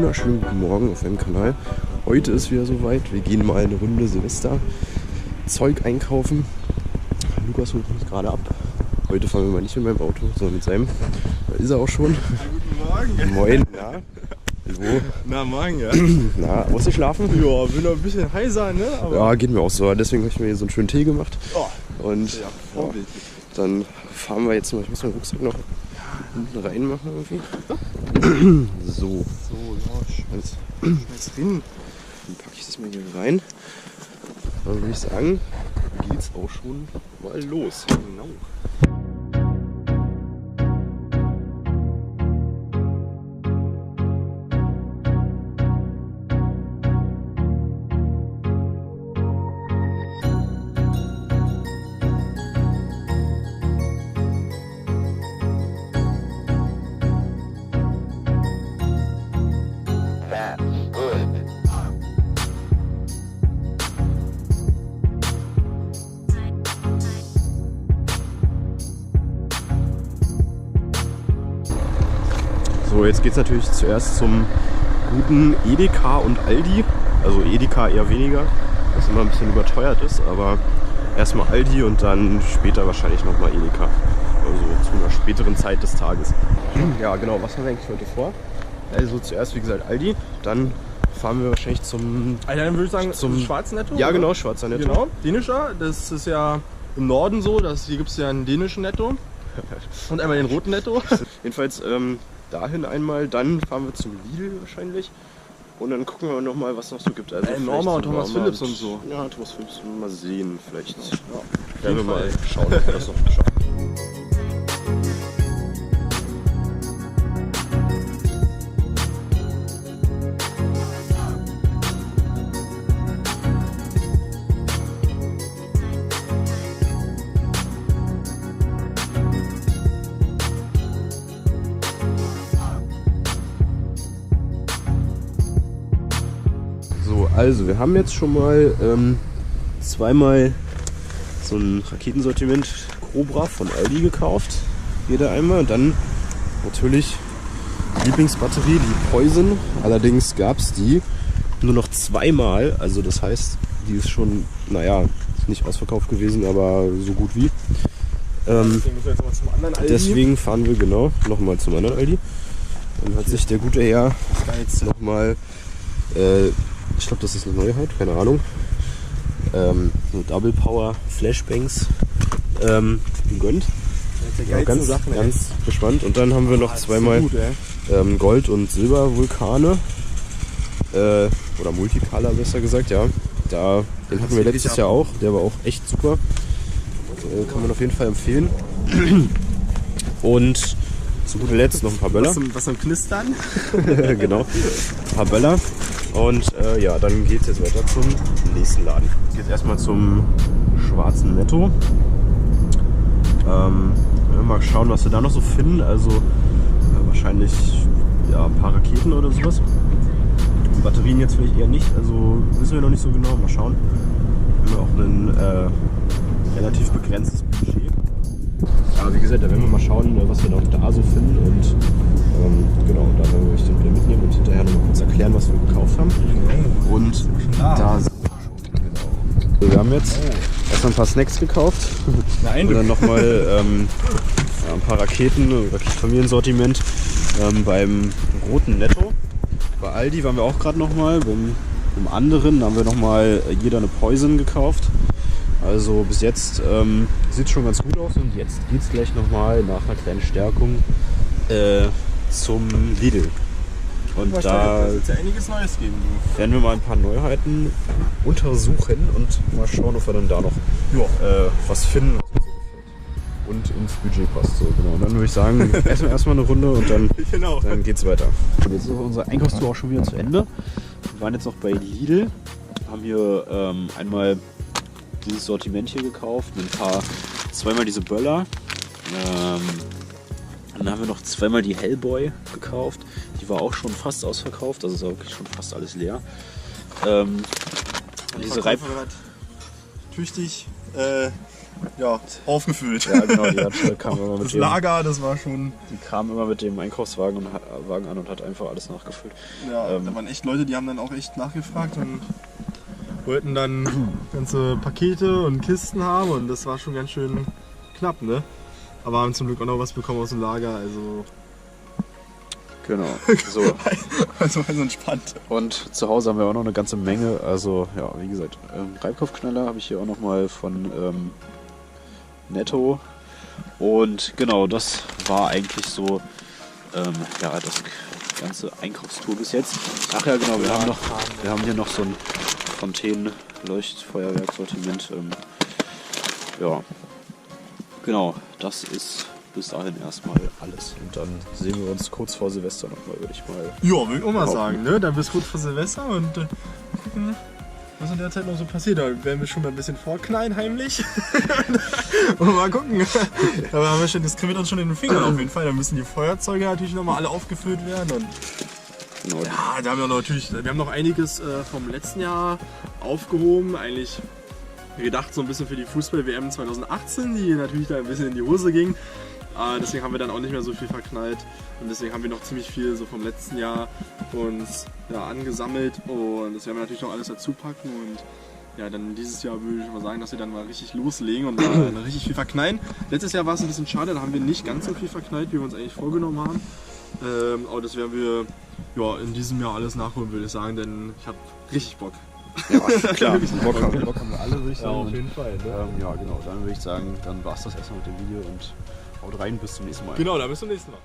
wunderschönen guten Morgen auf meinem Kanal. Heute ist wieder soweit. Wir gehen mal eine Runde Silvester Zeug einkaufen. Lukas holt mich gerade ab. Heute fahren wir mal nicht mit meinem Auto, sondern mit seinem. Da ist er auch schon. Guten Morgen. Moin, na? Hallo. Na, morgen, ja. Na, ausgeschlafen? Ja, bin noch ein bisschen heiser, ne? Aber Ja, geht mir auch so. Deswegen habe ich mir hier so einen schönen Tee gemacht. Oh, Und ja, ja, vorbildlich. dann fahren wir jetzt mal. Ich muss meinen Rucksack noch hinten reinmachen irgendwie. So. So, ja, Jetzt schmeiß hin. dann packe ich das mal hier rein. Dann würde ich sagen, geht's auch schon mal los. Genau. So, jetzt geht's natürlich zuerst zum guten Edeka und Aldi. Also Edeka eher weniger, was immer ein bisschen überteuert ist, aber erstmal Aldi und dann später wahrscheinlich nochmal Edeka. Also zu einer späteren Zeit des Tages. Ja genau, was haben wir eigentlich heute vor? Also zuerst wie gesagt Aldi, dann fahren wir wahrscheinlich zum... Also dann würde ich sagen, Zum schwarzen Netto? Ja oder? genau, schwarzer Netto. Genau, dänischer. Das ist ja im Norden so. Hier gibt es ja einen dänischen Netto. Und einmal den roten Netto. Jedenfalls dahin einmal, dann fahren wir zum Lidl wahrscheinlich. Und dann gucken wir nochmal, was noch so gibt. Also vielleicht Norma und so Thomas Philips und so. Ja, Thomas Philips, mal sehen. Vielleicht Ja, werden wir mal schauen, ob wir das noch geschafft haben. So, also wir haben jetzt schon mal zweimal so ein Raketensortiment Cobra von Aldi gekauft. Jeder einmal. Und dann natürlich die Lieblingsbatterie, die Poison. Allerdings gab es die nur noch zweimal. Also das heißt, die ist schon, naja, nicht ausverkauft gewesen, aber so gut wie. Deswegen müssen wir jetzt mal zum anderen Aldi. Deswegen fahren wir genau nochmal zum anderen Aldi. Dann hat sich der gute Herr nochmal, ich glaube das ist eine Neuheit, keine Ahnung, so Double Power Flashbangs gegönnt. Ja, ganz gespannt. Und dann haben wir noch zweimal gut, Gold- und Silber-Vulkane. Oder Multicolor besser gesagt, ja. Den hatten wir letztes Jahr auch, der war auch echt super. Kann man auf jeden Fall empfehlen. Und zu guter Letzt noch ein paar Böller. Was zum Knistern? Genau, ein paar Böller. Und ja, dann geht es jetzt weiter zum nächsten Laden. Geht erstmal zum schwarzen Netto. Mal schauen, was wir da noch so finden. Also wahrscheinlich ja, ein paar Raketen oder sowas. Die Batterien jetzt vielleicht eher nicht, also wissen wir noch nicht so genau. Mal schauen. Wir haben auch ein relativ begrenztes Budget. Ja, wie gesagt, da werden wir mal schauen, was wir noch da so finden. Und genau, da werden wir euch dann wieder mitnehmen und hinterher noch mal kurz erklären, was wir gekauft haben. Und da sind wir schon, genau. So, wir haben jetzt erstmal ein paar Snacks gekauft. Nein, Und dann nochmal ein paar Raketen, Familiensortiment beim roten Netto. Bei Aldi waren wir auch gerade nochmal. Beim anderen haben wir nochmal jeder eine Poison gekauft. Also bis jetzt sieht es schon ganz gut aus und jetzt geht es gleich nochmal nach einer kleinen Stärkung zum Lidl. Und da wird ja einiges Neues geben. werden wir mal ein paar Neuheiten untersuchen und mal schauen, ob wir dann da noch was finden, was uns so gefällt. Und ins Budget passt. So, genau. Und dann würde ich sagen, essen wir erstmal eine Runde und dann, Genau. dann geht's weiter. Und jetzt ist unsere Einkaufstour auch schon wieder zu Ende. Wir waren jetzt noch bei Lidl, haben hier einmal dieses Sortiment hier gekauft, zweimal diese Böller. Dann haben wir noch zweimal die Hellboy gekauft. Die war auch schon fast ausverkauft, also ist auch wirklich schon fast alles leer. Diese tüchtig aufgefüllt. Ja, genau, kam immer mit Das Lager, das war schon... Die kam immer mit dem Einkaufswagen Wagen an und hat einfach alles nachgefüllt. Ja, da waren echt Leute, die haben dann auch echt nachgefragt und wollten dann ganze Pakete und Kisten haben und das war schon ganz schön knapp, ne? Aber haben zum Glück auch noch was bekommen aus dem Lager, also... Genau, so. Also entspannt. Und zu Hause haben wir auch noch eine ganze Menge, also ja, wie gesagt, Reibkopfknaller habe ich hier auch nochmal von Netto. Und genau, das war eigentlich so das ganze Einkaufstour bis jetzt. Ach ja, genau, wir haben hier noch so ein Fontänen-Leuchtfeuerwerk-Sortiment. Ja, genau, das ist bis dahin erstmal alles. Und dann sehen wir uns kurz vor Silvester nochmal, würde ich mal. Ja, würde ich auch mal sagen, ne? Dann bis kurz vor Silvester und gucken, was in der Zeit noch so passiert. Da werden wir schon mal ein bisschen vorknallen heimlich. Und mal gucken. Da haben wir schon, das kriegen wir dann schon in den Fingern auf jeden Fall. Da müssen die Feuerzeuge natürlich nochmal alle aufgefüllt werden. Und Genau. ja, da haben wir haben noch einiges vom letzten Jahr aufgehoben. Eigentlich gedacht so ein bisschen für die Fußball-WM 2018, die natürlich da ein bisschen in die Hose ging. Deswegen haben wir dann auch nicht mehr so viel verknallt und deswegen haben wir noch ziemlich viel so vom letzten Jahr uns angesammelt und das werden wir natürlich noch alles dazu packen und ja, dann dieses Jahr würde ich mal sagen, dass wir dann mal richtig loslegen und dann richtig viel verknallen. Letztes Jahr war es ein bisschen schade, da haben wir nicht ganz so viel verknallt, wie wir uns eigentlich vorgenommen haben. Aber das werden wir in diesem Jahr alles nachholen, würde ich sagen, denn ich habe richtig Bock. Ja, klar. Bock haben wir alle, würde ich sagen. Ja, auf jeden Fall. Ne? Ja, genau. Dann würde ich sagen, dann war es das erstmal mit dem Video und haut rein, bis zum nächsten Mal. Genau, dann bis zum nächsten Mal.